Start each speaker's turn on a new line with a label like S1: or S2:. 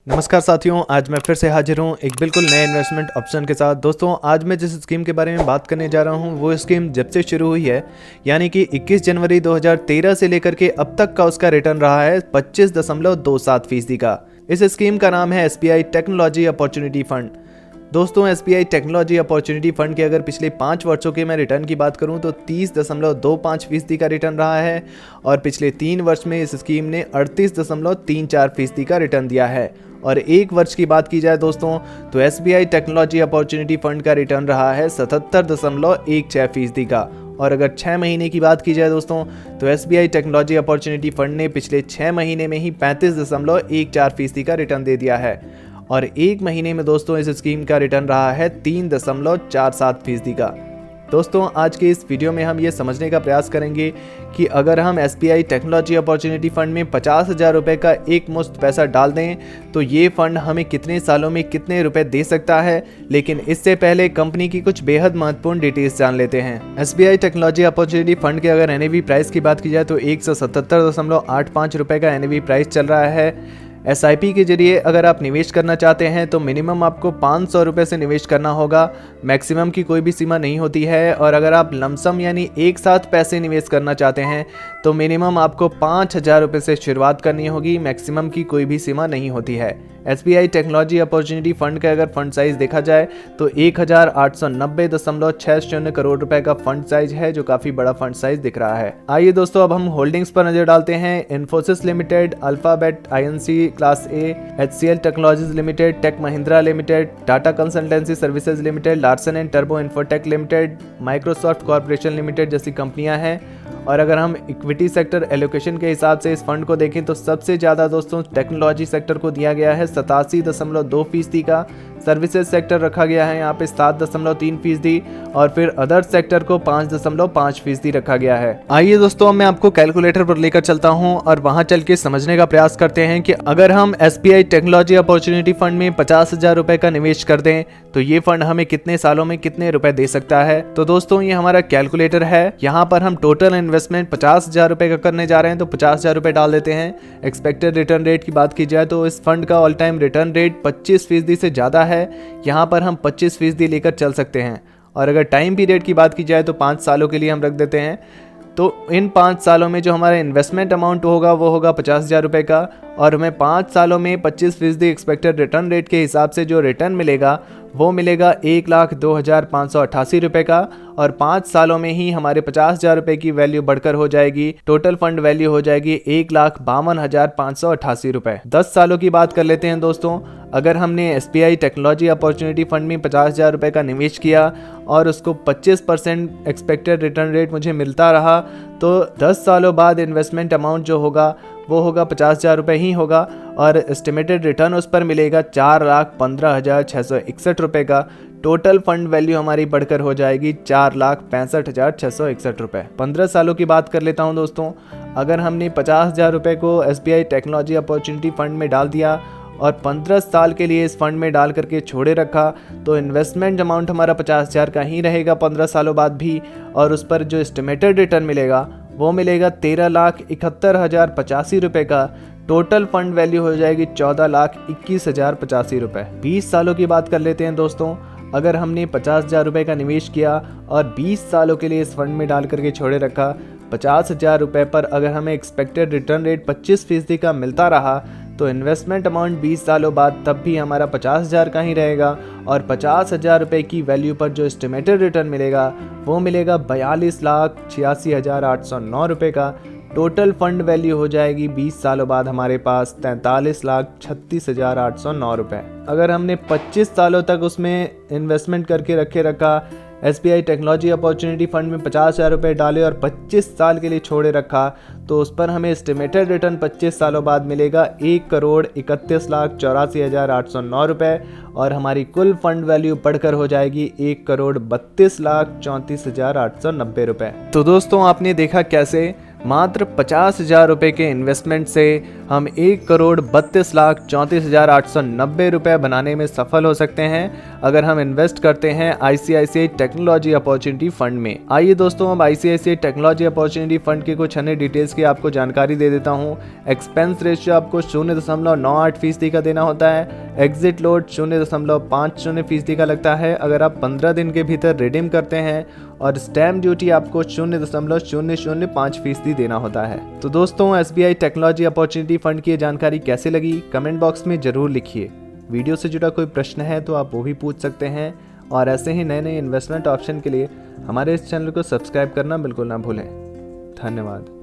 S1: नमस्कार साथियों, आज मैं फिर से हाजिर हूँ एक बिल्कुल नए इन्वेस्टमेंट ऑप्शन के साथ। दोस्तों, आज मैं जिस स्कीम के बारे में बात करने जा रहा हूँ वो स्कीम जब से शुरू हुई है यानी कि 21 जनवरी 2013 से लेकर के अब तक का उसका रिटर्न रहा है 25.27% का। इस स्कीम का नाम है SBI टेक्नोलॉजी अपॉर्चुनिटी फंड। दोस्तों, SBI टेक्नोलॉजी अपॉर्चुनिटी फंड के अगर पिछले 5 वर्षों के मैं रिटर्न की बात करूं तो 30.25% का रिटर्न रहा है और पिछले 3 वर्ष में इस स्कीम ने 38.34% का रिटर्न दिया है। और 1 वर्ष की बात की जाए दोस्तों तो SBI टेक्नोलॉजी अपॉर्चुनिटी फंड का रिटर्न रहा है 77.16% का। और अगर 6 महीने की बात की जाए दोस्तों तो SBI टेक्नोलॉजी अपॉर्चुनिटी फंड ने पिछले 6 महीने में ही 35.14% का रिटर्न दे दिया है। और 1 महीने में दोस्तों इस स्कीम का रिटर्न रहा है 3.47% का। दोस्तों, आज के इस वीडियो में हम ये समझने का प्रयास करेंगे कि अगर हम SBI टेक्नोलॉजी अपॉर्चुनिटी फंड में 50,000 रुपये का एक मुश्त पैसा डाल दें तो ये फंड हमें कितने सालों में कितने रुपए दे सकता है। लेकिन इससे पहले कंपनी की कुछ बेहद महत्वपूर्ण डिटेल्स जान लेते हैं। SBI टेक्नोलॉजी अपॉर्चुनिटी फंड के अगर NAV प्राइस की बात की जाए तो 177.85 रुपये का NAV प्राइस चल रहा है। SIP के जरिए अगर आप निवेश करना चाहते हैं तो मिनिमम आपको 500 रुपये से निवेश करना होगा, मैक्सिमम की कोई भी सीमा नहीं होती है। और अगर आप लमसम यानी एक साथ पैसे निवेश करना चाहते हैं तो मिनिमम आपको 5,000 रुपये से शुरुआत करनी होगी, मैक्सिमम की कोई भी सीमा नहीं होती है। SBI टेक्नोलॉजी अपॉर्चुनिटी फंड का अगर फंड साइज देखा जाए तो 1,890.60 करोड़ रुपए का फंड साइज है, जो काफी बड़ा फंड साइज दिख रहा है। आइए दोस्तों, अब हम होल्डिंग्स पर नजर डालते हैं। Infosys limited, Alphabet, INC class A, HCL technologies limited, tech Mahindra limited, Tata consultancy services limited, Larsen and टर्बो Infotech limited, Microsoft corporation limited जैसी कंपनियां हैं। और अगर हम इक्विटी सेक्टर एलोकेशन के हिसाब से इस फंड को देखें तो सबसे ज़्यादा दोस्तों टेक्नोलॉजी सेक्टर को दिया गया है 87.2% का, सर्विसेज सेक्टर रखा गया है यहाँ पे 7.3% और फिर अदर सेक्टर को 5.5% रखा गया है। आइए दोस्तों, मैं आपको कैलकुलेटर पर लेकर चलता हूँ और वहाँ चल के समझने का प्रयास करते हैं कि अगर हम SBI टेक्नोलॉजी अपॉर्चुनिटी फंड में 50,000 रुपए का निवेश कर दें तो ये फंड हमें कितने सालों में कितने रुपए दे सकता है। तो दोस्तों, ये हमारा कैलकुलेटर है। यहाँ पर हम टोटल इन्वेस्टमेंट 50,000 रुपए का करने जा रहे हैं तो 50,000 रुपए डाल देते हैं। एक्सपेक्टेड रिटर्न रेट की बात की जाए तो इस फंड का ऑल टाइम रिटर्न रेट 25% से ज़्यादा है। यहाँ पर हम 25% लेकर चल सकते हैं। और अगर टाइम पीरियड की बात की जाए तो 5 सालों के लिए हम रख देते हैं। तो इन 5 सालों में जो हमारा इन्वेस्टमेंट अमाउंट होगा वो होगा 50,000 रुपये का और हमें 5 सालों में 25% एक्सपेक्टेड रिटर्न रेट के हिसाब से जो रिटर्न मिलेगा वो मिलेगा 1,02,588 रुपये का। और 5 सालों में ही हमारे 50,000 रुपये की वैल्यू बढ़कर हो जाएगी, टोटल फंड वैल्यू हो जाएगी 1,52,588 रुपये। 10 सालों की बात कर लेते हैं दोस्तों। अगर हमने SBI टेक्नोलॉजी अपॉर्चुनिटी फंड में 50,000 रुपये का निवेश किया और उसको 25% एक्सपेक्टेड रिटर्न रेट मुझे मिलता रहा तो 10 सालों बाद इन्वेस्टमेंट अमाउंट जो होगा वो होगा 50,000 रुपये ही होगा और एस्टिमेटेड रिटर्न उस पर मिलेगा 4,15,661 रुपये का। टोटल फंड वैल्यू हमारी बढ़कर हो जाएगी 4,65,661 रुपये। 15 सालों की बात कर लेता हूं दोस्तों। अगर हमने 50,000 रुपये को SBI टेक्नोलॉजी अपॉर्चुनिटी फंड में डाल दिया और 15 साल के लिए इस फंड में डाल करके छोड़े रखा तो इन्वेस्टमेंट अमाउंट हमारा 50,000 का ही रहेगा 15 सालों बाद भी। और उस पर जो एस्टिमेटेड रिटर्न मिलेगा वो मिलेगा 13,71,085 रुपये का। टोटल फंड वैल्यू हो जाएगी 14,21,085 रुपये। 20 सालों की बात कर लेते हैं दोस्तों। अगर हमने 50,000 रुपये का निवेश किया और 20 सालों के लिए इस फंड में डाल करके छोड़े रखा, 50,000 रुपये पर अगर हमें एक्सपेक्टेड रिटर्न रेट 25% का मिलता रहा तो इन्वेस्टमेंट अमाउंट 20 सालों बाद तब भी हमारा 50,000 का ही रहेगा। और 50,000 रुपये की वैल्यू पर जो एस्टिमेटेड रिटर्न मिलेगा वो मिलेगा 42,86,809 रुपये का। टोटल फंड वैल्यू हो जाएगी 20 सालों बाद हमारे पास 43,36,809 रुपये। अगर हमने 25 सालों तक उसमें इन्वेस्टमेंट करके रखा, SBI टेक्नोलॉजी अपॉर्चुनिटी फंड में 50,000 रुपये डाले और 25 साल के लिए छोड़े रखा तो उस पर हमें एस्टिमेटेड रिटर्न 25 सालों बाद मिलेगा 1,31,84,809 रुपये और हमारी कुल फंड वैल्यू बढ़कर हो जाएगी 1,32,34,890 रुपये। तो दोस्तों, आपने देखा कैसे मात्र 50,000 रुपये के इन्वेस्टमेंट से हम 1,32,34,890 रुपये बनाने में सफल हो सकते हैं अगर हम इन्वेस्ट करते हैं ICICI टेक्नोलॉजी अपॉर्चुनिटी फंड में। आइए दोस्तों, हम ICICI टेक्नोलॉजी अपॉर्चुनिटी फंड की कुछ अन्य डिटेल्स की आपको जानकारी दे देता हूं। एक्सपेंस रेशियो आपको 0.98% का देना होता है। एग्जिट लोड 0.50% का लगता है अगर आप 15 दिन के भीतर रिडीम करते हैं, और स्टैम्प ड्यूटी आपको 0.005% देना होता है। तो दोस्तों, SBI टेक्नोलॉजी अपॉर्चुनिटी फंड की जानकारी कैसे लगी कमेंट बॉक्स में जरूर लिखिए। वीडियो से जुड़ा कोई प्रश्न है तो आप वो भी पूछ सकते हैं, और ऐसे ही नए नए इन्वेस्टमेंट ऑप्शन के लिए हमारे इस चैनल को सब्सक्राइब करना बिल्कुल ना भूलें। धन्यवाद।